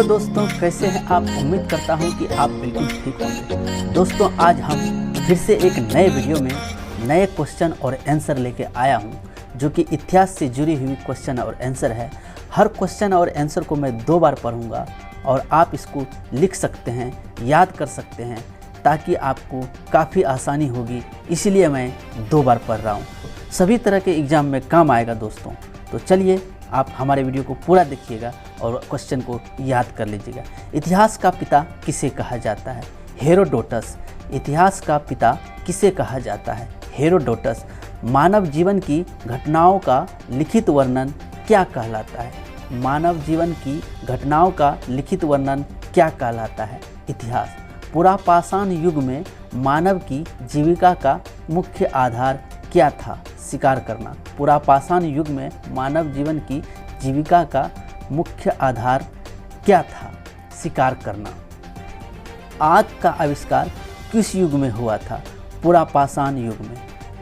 Hello दोस्तों, कैसे हैं आप। उम्मीद करता हूं कि आप बिल्कुल ठीक होंगे। दोस्तों, आज हम फिर से एक नए वीडियो में नए क्वेश्चन और आंसर लेके आया हूं, जो कि इतिहास से जुड़ी हुई क्वेश्चन और आंसर है। हर क्वेश्चन और आंसर को मैं 2 बार पढ़ूंगा और आप इसको लिख सकते हैं, याद कर सकते हैं, ताकि आपको काफ़ी आसानी होगी। इसलिए मैं 2 बार पढ़ रहा हूँ। सभी तरह के एग्ज़ाम में काम आएगा दोस्तों। तो चलिए आप हमारे वीडियो को पूरा देखिएगा और क्वेश्चन को याद कर लीजिएगा। इतिहास का पिता किसे कहा जाता है? हेरोडोटस। इतिहास का पिता किसे कहा जाता है? हेरोडोटस। मानव जीवन की घटनाओं का लिखित वर्णन क्या कहलाता है? मानव जीवन की घटनाओं का लिखित वर्णन क्या कहलाता है? इतिहास। पुरापाषाण युग में मानव की जीविका का मुख्य आधार क्या था? शिकार करना। पुरापाषाण युग में मानव जीवन की जीविका का मुख्य आधार क्या था? शिकार करना। आग का आविष्कार किस युग में हुआ था? पुरापाषाण युग में।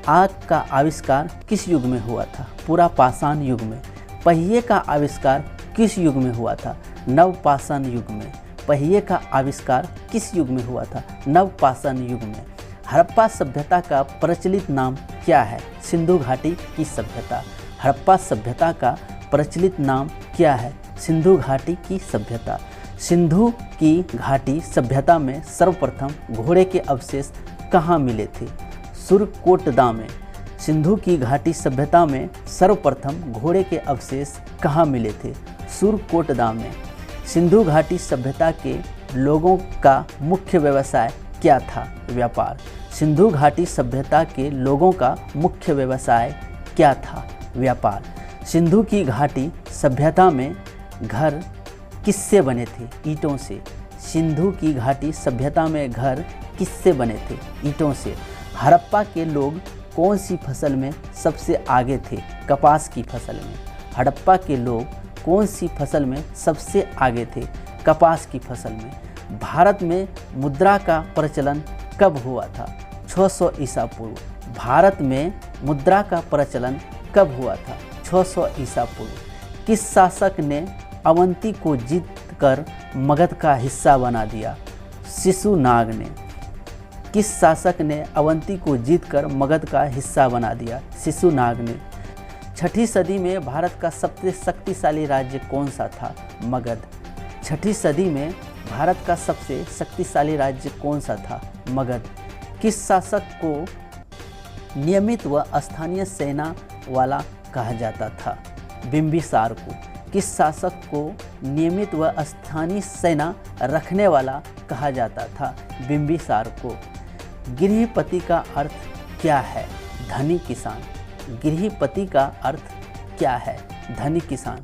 आग का आविष्कार किस युग में हुआ था? पुरापाषाण युग में। पहिए का आविष्कार किस युग में हुआ था? नवपाषाण युग में। पहिए का आविष्कार किस युग में हुआ था? नवपाषाण युग में। हड़प्पा सभ्यता का प्रचलित नाम क्या है? सिंधु घाटी की सभ्यता। हड़प्पा सभ्यता का प्रचलित नाम क्या है? सिंधु घाटी की सभ्यता। सिंधु की घाटी सभ्यता में सर्वप्रथम घोड़े के अवशेष कहाँ मिले थे? सुरकोटदा में। सिंधु की घाटी सभ्यता में सर्वप्रथम घोड़े के अवशेष कहाँ मिले थे? सुरकोटदा में। सिंधु घाटी सभ्यता के लोगों का मुख्य व्यवसाय क्या था? व्यापार। सिंधु घाटी सभ्यता के लोगों का मुख्य व्यवसाय क्या था? व्यापार। सिंधु की घाटी सभ्यता में घर किससे बने थे? ईंटों से। सिंधु की घाटी सभ्यता में घर किससे बने थे? ईंटों से। हड़प्पा के लोग कौन सी फसल में सबसे आगे थे? कपास की फसल में। हड़प्पा के लोग कौन सी फसल में सबसे आगे थे? कपास की फसल में। भारत में मुद्रा का प्रचलन कब हुआ था? 600 ईसा पूर्व। भारत में मुद्रा का प्रचलन कब हुआ था? 600 ईसा पूर्व। किस शासक ने अवंती को जीतकर मगध का हिस्सा बना दिया? शिशुनाग ने। किस शासक ने अवंती को जीतकर मगध का हिस्सा बना दिया? शिशुनाग ने। 6ठी सदी में भारत का सबसे शक्तिशाली राज्य कौन सा था? मगध। 6ठी सदी में भारत का सबसे शक्तिशाली राज्य कौन सा था? मगध। किस शासक को नियमित व स्थानीय सेना वाला कहा जाता था? बिंबिसार को। किस शासक को नियमित व स्थानीय सेना रखने वाला कहा जाता था? बिंबिसार को। गृहपति का अर्थ क्या है? धनी किसान। गृहपति का अर्थ क्या है? धनी किसान।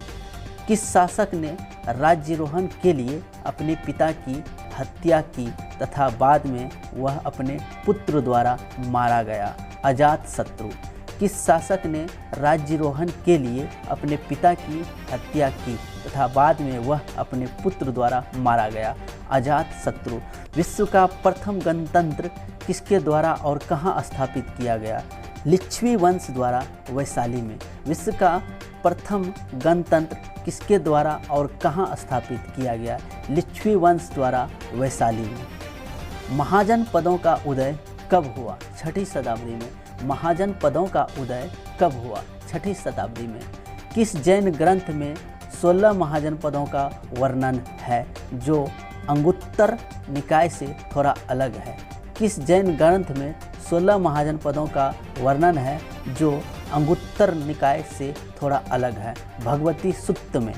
किस शासक ने राज्यारोहण के लिए अपने पिता की हत्या की तथा बाद में वह अपने पुत्र द्वारा मारा गया? अजातशत्रु। किस शासक ने राज्यारोहण के लिए अपने पिता की हत्या की तथा बाद में वह अपने पुत्र द्वारा मारा गया? अजातशत्रु। विश्व का प्रथम गणतंत्र किसके द्वारा और कहाँ स्थापित किया गया? लिच्छवी वंश द्वारा वैशाली में। विश्व का प्रथम गणतंत्र किसके द्वारा और कहाँ स्थापित किया गया? लिच्छवी वंश द्वारा वैशाली में। महाजन पदों का उदय कब हुआ? 6ठी शताब्दी में। महाजन पदों का उदय कब हुआ? 6ठी शताब्दी में। किस जैन ग्रंथ में 16 महाजन पदों का वर्णन है, जो अंगुत्तर निकाय से थोड़ा अलग है? किस जैन ग्रंथ में 16 महाजन पदों का वर्णन है, जो अंगुत्तर निकाय से थोड़ा अलग है? भगवती सूक्त में।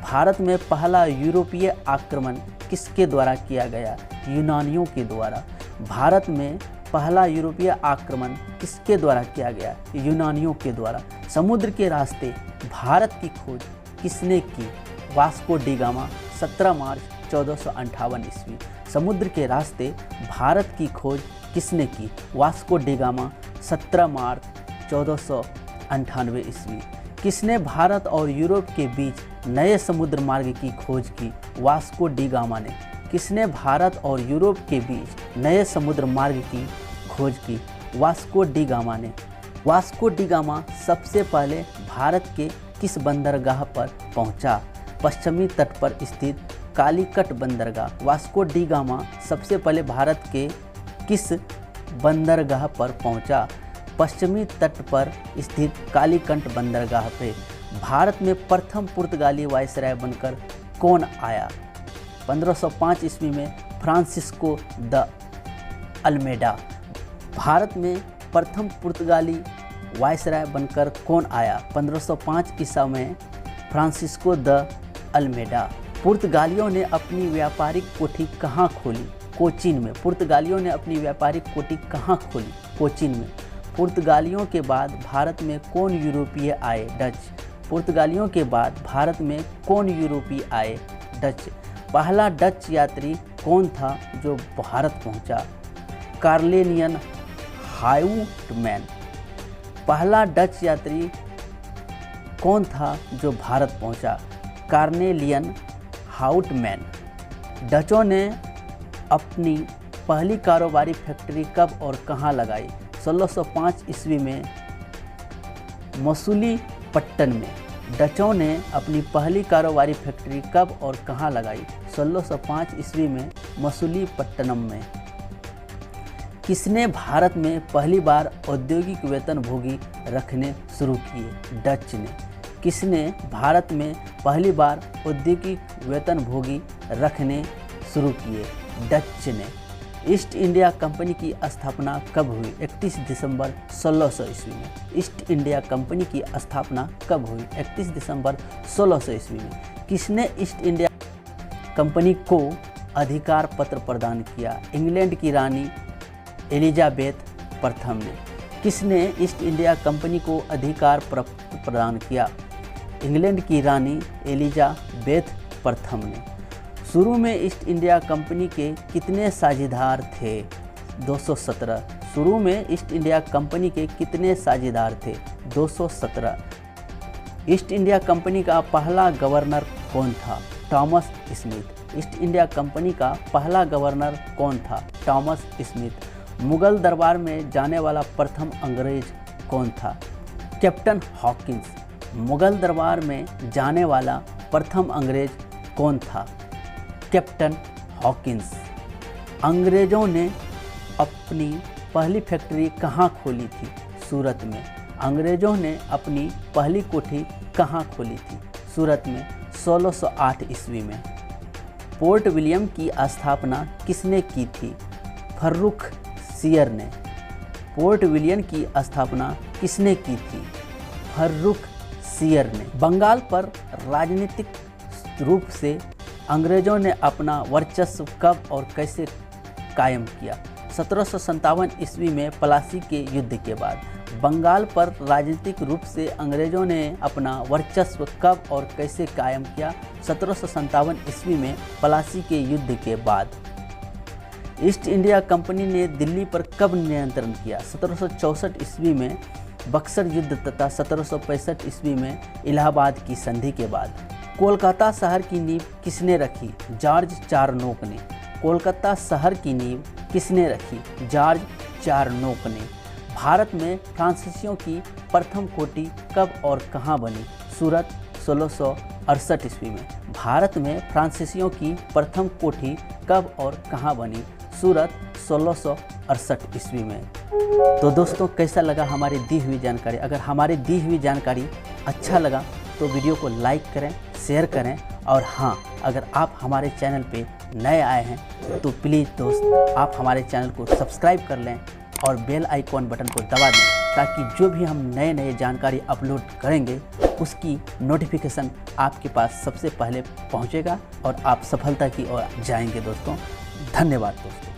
भारत में पहला यूरोपीय आक्रमण किसके द्वारा किया गया? यूनानियों के द्वारा। भारत में पहला यूरोपीय आक्रमण किसके द्वारा किया गया? यूनानियों के द्वारा। समुद्र के रास्ते भारत की खोज किसने की? Vasco D gamma. 17 मार्च 1458 ईस्वी। समुद्र के रास्ते भारत की खोज किसने की? Vasco D gamma. 17 मार्च 1498 ईस्वी। किसने भारत और यूरोप के बीच नए समुद्र मार्ग की खोज की? वास्को डी गामा ने। किसने भारत और यूरोप के बीच नए समुद्र मार्ग की खोज की? वास्को डी गामा ने। वास्को डी गामा सबसे पहले भारत के किस बंदरगाह पर पहुंचा? पश्चिमी तट पर स्थित कालीकट बंदरगाह। वास्को डी गामा सबसे पहले भारत के किस बंदरगाह पर पहुंचा? पश्चिमी तट पर स्थित कालीकट बंदरगाह पे। भारत में प्रथम पुर्तगाली वायसराय बनकर कौन आया? 1505 ईस्वी में फ्रांसिस्को द अल्मेडा। भारत में प्रथम पुर्तगाली वायसराय बनकर कौन आया? 1505 ईसा में फ्रांसिस्को द अल्मेडा। पुर्तगालियों ने अपनी व्यापारिक कोठी कहाँ खोली? कोचीन में। पुर्तगालियों ने अपनी व्यापारिक कोठी कहाँ खोली? कोचीन में। पुर्तगालियों के बाद भारत में कौन यूरोपीय आए? डच। पुर्तगालियों के बाद भारत में कौन यूरोपीय आए? डच। पहला डच यात्री कौन था जो भारत पहुंचा? कार्लेनियन हाउटमैन। पहला डच यात्री कौन था जो भारत पहुंचा? Carnelian Houtman. डचों ने अपनी पहली कारोबारी फैक्ट्री कब और कहाँ लगाई? 1605 ईस्वी में मसूलीपट्टन में। डचों ने अपनी पहली कारोबारी फैक्ट्री कब और कहाँ लगाई? 1605 ईस्वी में मसूलीपट्टनम में। किसने भारत में पहली बार औद्योगिक वेतनभोगी रखने शुरू किए? डच ने। किसने भारत में पहली बार औद्योगिक वेतनभोगी रखने शुरू किए? डच ने। ईस्ट इंडिया कंपनी की स्थापना कब हुई? 31 दिसंबर 1600 ईस्वी में। ईस्ट इंडिया कंपनी की स्थापना कब हुई? 31 दिसंबर 1600 ईस्वी में। किसने ईस्ट इंडिया कंपनी को अधिकार पत्र प्रदान किया? इंग्लैंड की रानी एलिजाबेथ प्रथम ने। किसने ईस्ट इंडिया कंपनी को अधिकार प्रदान किया? इंग्लैंड की रानी एलिजाबेथ प्रथम ने। शुरू में ईस्ट इंडिया कंपनी के कितने साझेदार थे? 217। शुरू में ईस्ट इंडिया कंपनी के कितने साझेदार थे? 217। ईस्ट इंडिया कंपनी का पहला गवर्नर कौन था? Thomas Smith. East India company का पहला गवर्नर कौन था? Thomas Smith. मुगल दरबार में जाने वाला प्रथम अंग्रेज कौन था? Captain Hawkins. मुगल दरबार में जाने वाला प्रथम अंग्रेज कौन था? Captain Hawkins. अंग्रेज़ों ने अपनी पहली फैक्ट्री कहाँ खोली थी? सूरत में। अंग्रेज़ों ने अपनी पहली कोठी कहाँ खोली थी? सूरत में। 1608 ईस्वी में। पोर्ट विलियम की स्थापना किसने की थी? फर्रुख सियर ने। पोर्ट विलियम की स्थापना किसने की थी? फर्रुख सियर ने। बंगाल पर राजनीतिक रूप से अंग्रेज़ों ने अपना वर्चस्व कब और कैसे कायम किया? 1757 ईस्वी में प्लासी के युद्ध के बाद। बंगाल पर राजनीतिक रूप से अंग्रेज़ों ने अपना वर्चस्व कब और कैसे कायम किया? 1757 ईस्वी में प्लासी के युद्ध के बाद। ईस्ट इंडिया कंपनी ने दिल्ली पर कब नियंत्रण किया? 1764 ईस्वी में बक्सर युद्ध तथा 1765 ईस्वी में इलाहाबाद की संधि के बाद। कोलकाता शहर की नींव किसने रखी? जॉर्ज चारनोक ने। कोलकाता शहर की नींव किसने रखी? जॉर्ज चारनोक ने। भारत में फ्रांसीसियों की प्रथम कोठी कब और कहाँ बनी? सूरत 1668 ईस्वी में। भारत में फ्रांसीसियों की प्रथम कोठी कब और कहाँ बनी? सूरत 1668 ईस्वी में। तो दोस्तों, कैसा लगा हमारी दी हुई जानकारी? अगर हमारी दी हुई जानकारी अच्छा लगा तो वीडियो को लाइक करें, शेयर करें, और हाँ, अगर आप हमारे चैनल पे नए आए हैं तो प्लीज़ दोस्त आप हमारे चैनल को सब्सक्राइब कर लें और बेल आइकॉन बटन को दबा दें, ताकि जो भी हम नए नए जानकारी अपलोड करेंगे उसकी नोटिफिकेशन आपके पास सबसे पहले पहुंचेगा और आप सफलता की ओर जाएंगे दोस्तों। धन्यवाद दोस्तों।